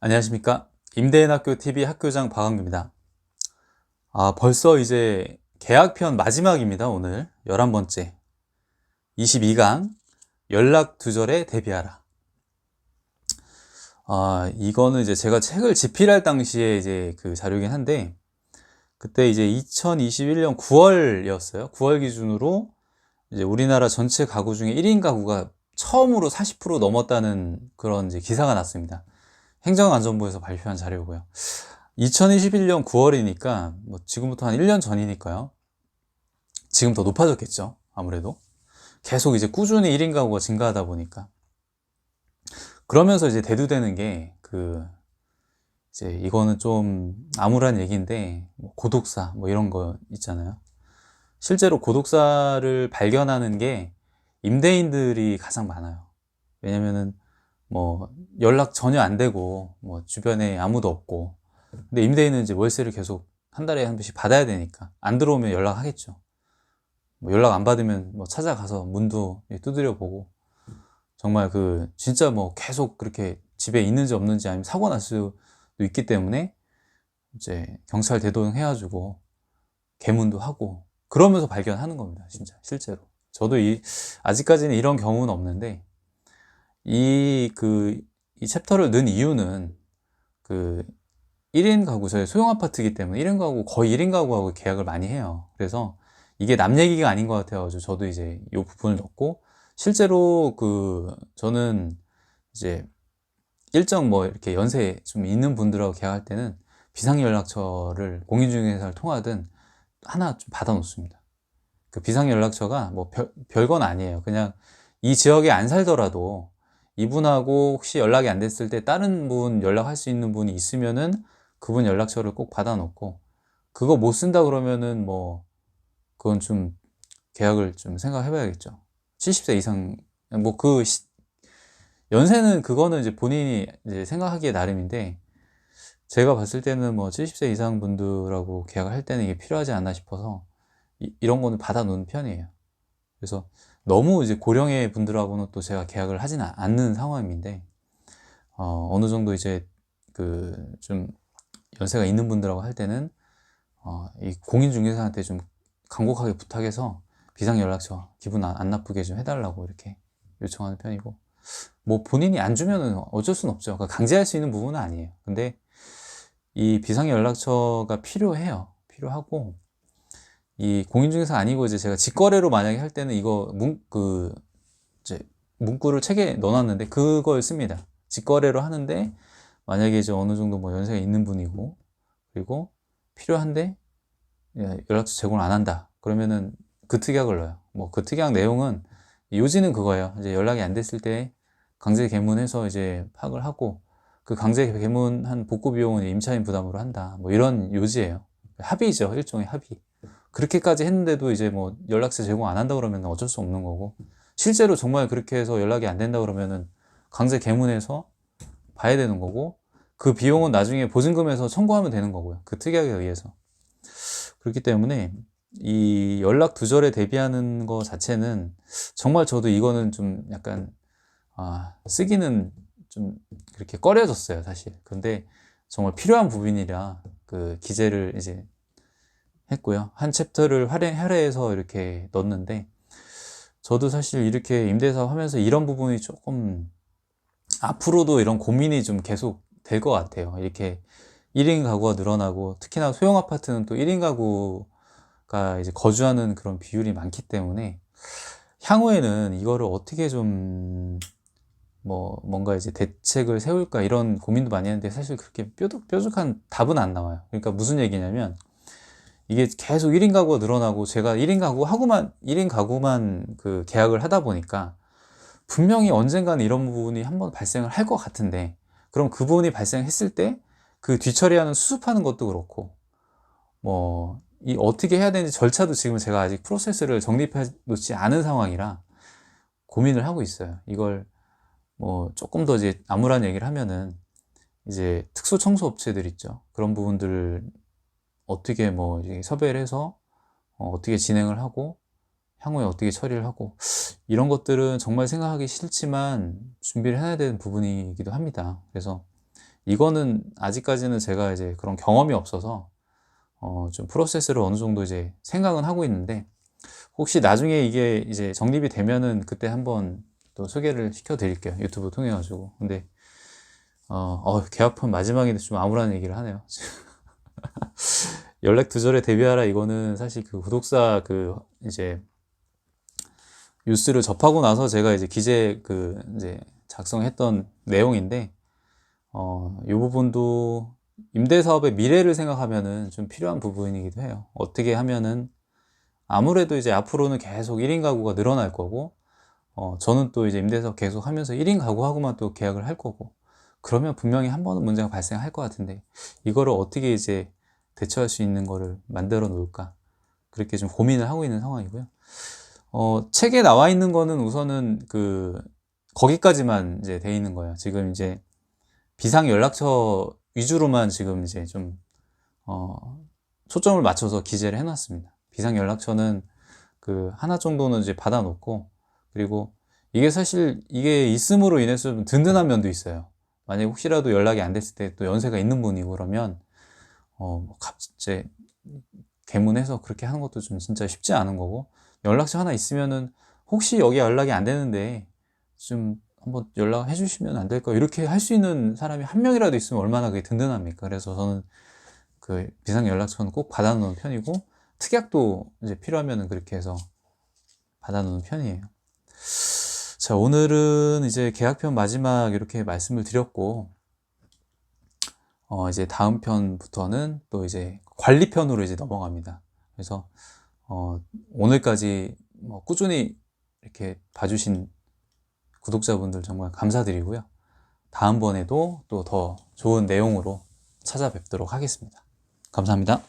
안녕하십니까. 임대인학교 TV 학교장 박광규입니다. 벌써 이제 개학편 마지막입니다. 오늘 11번째 22강 연락 두절에 대비하라. 이거는 이제 제가 책을 집필할 당시에 이제 그 자료이긴 한데, 그때 이제 2021년 9월이었어요. 9월 기준으로 이제 우리나라 전체 가구 중에 1인 가구가 처음으로 40% 넘었다는 그런 이제 기사가 났습니다. 행정안전부에서 발표한 자료고요. 2021년 9월이니까 뭐 지금부터 한 1년 전이니까요. 지금 더 높아졌겠죠. 아무래도 계속 이제 꾸준히 1인 가구가 증가하다 보니까, 그러면서 이제 대두되는 게 이제 이거는 좀 암울한 얘기인데, 뭐 고독사 뭐 이런 거 있잖아요. 실제로 고독사를 발견하는 게 임대인들이 가장 많아요. 왜냐면은 뭐 연락 전혀 안 되고 뭐 주변에 아무도 없고, 근데 임대인은 이제 월세를 계속 한 달에 한 번씩 받아야 되니까 안 들어오면 연락하겠죠. 뭐 연락 안 받으면 뭐 찾아가서 문도 두드려 보고, 정말 진짜 뭐 계속 그렇게 집에 있는지 없는지, 아니면 사고 날 수도 있기 때문에 이제 경찰 대동해가지고 개문도 하고 그러면서 발견하는 겁니다. 진짜 실제로 저도 아직까지는 이런 경우는 없는데, 이 챕터를 넣은 이유는 1인 가구, 저희 소형 아파트이기 때문에 1인 가구, 거의 1인 가구하고 계약을 많이 해요. 그래서 이게 남 얘기가 아닌 것 같아가지고 저도 이제 이 부분을 넣고, 실제로 저는 이제 일정 뭐 이렇게 연세 좀 있는 분들하고 계약할 때는 비상연락처를 공인중개사를 통하든 하나 좀 받아 놓습니다. 그 비상연락처가 뭐 별건 아니에요. 그냥 이 지역에 안 살더라도 이분하고 혹시 연락이 안 됐을 때 다른 분 연락할 수 있는 분이 있으면은 그분 연락처를 꼭 받아 놓고, 그거 못 쓴다 그러면은 뭐 그건 좀 계약을 좀 생각해 봐야겠죠. 70세 이상, 뭐 연세는 그거는 이제 본인이 이제 생각하기에 나름인데, 제가 봤을 때는 뭐 70세 이상 분들하고 계약을 할 때는 이게 필요하지 않나 싶어서 이런 거는 받아 놓는 편이에요. 그래서 너무 이제 고령의 분들하고는 또 제가 계약을 하지는 않는 상황인데, 어느 정도 이제 좀 연세가 있는 분들하고 할 때는 이 공인중개사한테 좀 간곡하게 부탁해서 비상연락처 기분 안 나쁘게 좀 해달라고 이렇게 요청하는 편이고, 뭐 본인이 안 주면은 어쩔 수는 없죠. 그러니까 강제할 수 있는 부분은 아니에요. 근데 이 비상연락처가 필요하고, 이 공인중개사 아니고 이제 제가 직거래로 만약에 할 때는 이거 이제 문구를 책에 넣어놨는데 그걸 씁니다. 직거래로 하는데 만약에 이제 어느 정도 뭐 연세가 있는 분이고, 그리고 필요한데 연락처 제공을 안 한다 그러면은 그 특약을 넣어요. 뭐 그 특약 내용은, 요지는 그거예요. 이제 연락이 안 됐을 때 강제 개문해서 이제 파악을 하고, 그 강제 개문한 복구 비용은 임차인 부담으로 한다, 뭐 이런 요지예요. 합의죠. 일종의 합의. 그렇게까지 했는데도 이제 뭐 연락처 제공 안 한다 그러면 어쩔 수 없는 거고, 실제로 정말 그렇게 해서 연락이 안 된다 그러면은 강제 개문해서 봐야 되는 거고, 그 비용은 나중에 보증금에서 청구하면 되는 거고요. 그 특약에 의해서. 그렇기 때문에 이 연락 두절에 대비하는 거 자체는, 정말 저도 이거는 좀 약간 쓰기는 좀 그렇게 꺼려졌어요, 사실. 근데 정말 필요한 부분이라 그 기재를 이제 했고요. 한 챕터를 할애해서 이렇게 넣었는데, 저도 사실 이렇게 임대사업 하면서 이런 부분이 조금 앞으로도 이런 고민이 좀 계속 될 것 같아요. 이렇게 1인 가구가 늘어나고, 특히나 소형 아파트는 또 1인 가구가 이제 거주하는 그런 비율이 많기 때문에, 향후에는 이거를 어떻게 좀 뭔가 이제 대책을 세울까 이런 고민도 많이 했는데, 사실 그렇게 뾰족한 답은 안 나와요. 그러니까 무슨 얘기냐면, 이게 계속 1인 가구가 늘어나고 제가 1인 가구만 계약을 하다 보니까, 분명히 언젠가는 이런 부분이 한번 발생을 할 것 같은데, 그럼 그 부분이 발생했을 때 그 뒤처리하는 수습하는 것도 그렇고, 뭐 이 어떻게 해야 되는지 절차도 지금 제가 아직 프로세스를 정립해 놓지 않은 상황이라 고민을 하고 있어요. 이걸 뭐 조금 더 이제 암울한 얘기를 하면은, 이제 특수청소업체들 있죠. 그런 부분들을 어떻게 뭐 이제 섭외를 해서 어떻게 진행을 하고, 향후에 어떻게 처리를 하고, 이런 것들은 정말 생각하기 싫지만 준비를 해야 되는 부분이기도 합니다. 그래서 이거는 아직까지는 제가 이제 그런 경험이 없어서 좀 프로세스를 어느 정도 이제 생각은 하고 있는데, 혹시 나중에 이게 이제 정립이 되면은 그때 한번 또 소개를 시켜 드릴게요, 유튜브 통해 가지고. 근데 계약편 마지막인데 좀 암울한 얘기를 하네요. 연락 두절에 데뷔하라, 이거는 사실 그 구독사 그 이제 뉴스를 접하고 나서 제가 이제 기재 그 이제 작성했던 내용인데, 이 부분도 임대사업의 미래를 생각하면은 좀 필요한 부분이기도 해요. 어떻게 하면은 아무래도 이제 앞으로는 계속 1인 가구가 늘어날 거고, 저는 또 이제 임대사업 계속 하면서 1인 가구하고만 또 계약을 할 거고, 그러면 분명히 한 번은 문제가 발생할 것 같은데, 이거를 어떻게 이제 대처할 수 있는 거를 만들어 놓을까, 그렇게 좀 고민을 하고 있는 상황이고요. 책에 나와 있는 거는 우선은 거기까지만 이제 돼 있는 거예요. 지금 이제 비상연락처 위주로만 지금 이제 좀 초점을 맞춰서 기재를 해놨습니다. 비상연락처는 하나 정도는 이제 받아 놓고, 그리고 이게 사실 이게 있음으로 인해서 좀 든든한 면도 있어요. 만약에 혹시라도 연락이 안 됐을 때 또 연세가 있는 분이고 그러면 갑자기 개문해서 그렇게 하는 것도 좀 진짜 쉽지 않은 거고, 연락처 하나 있으면은 혹시 여기 연락이 안 되는데 좀 한번 연락해 주시면 안 될까, 이렇게 할 수 있는 사람이 한 명이라도 있으면 얼마나 그게 든든합니까. 그래서 저는 비상 연락처는 꼭 받아 놓는 편이고, 특약도 이제 필요하면은 그렇게 해서 받아 놓는 편이에요. 자, 오늘은 이제 계약편 마지막 이렇게 말씀을 드렸고, 이제 다음 편부터는 또 이제 관리편으로 이제 넘어갑니다. 그래서 오늘까지 꾸준히 이렇게 봐주신 구독자분들 정말 감사드리고요. 다음번에도 또 더 좋은 내용으로 찾아뵙도록 하겠습니다. 감사합니다.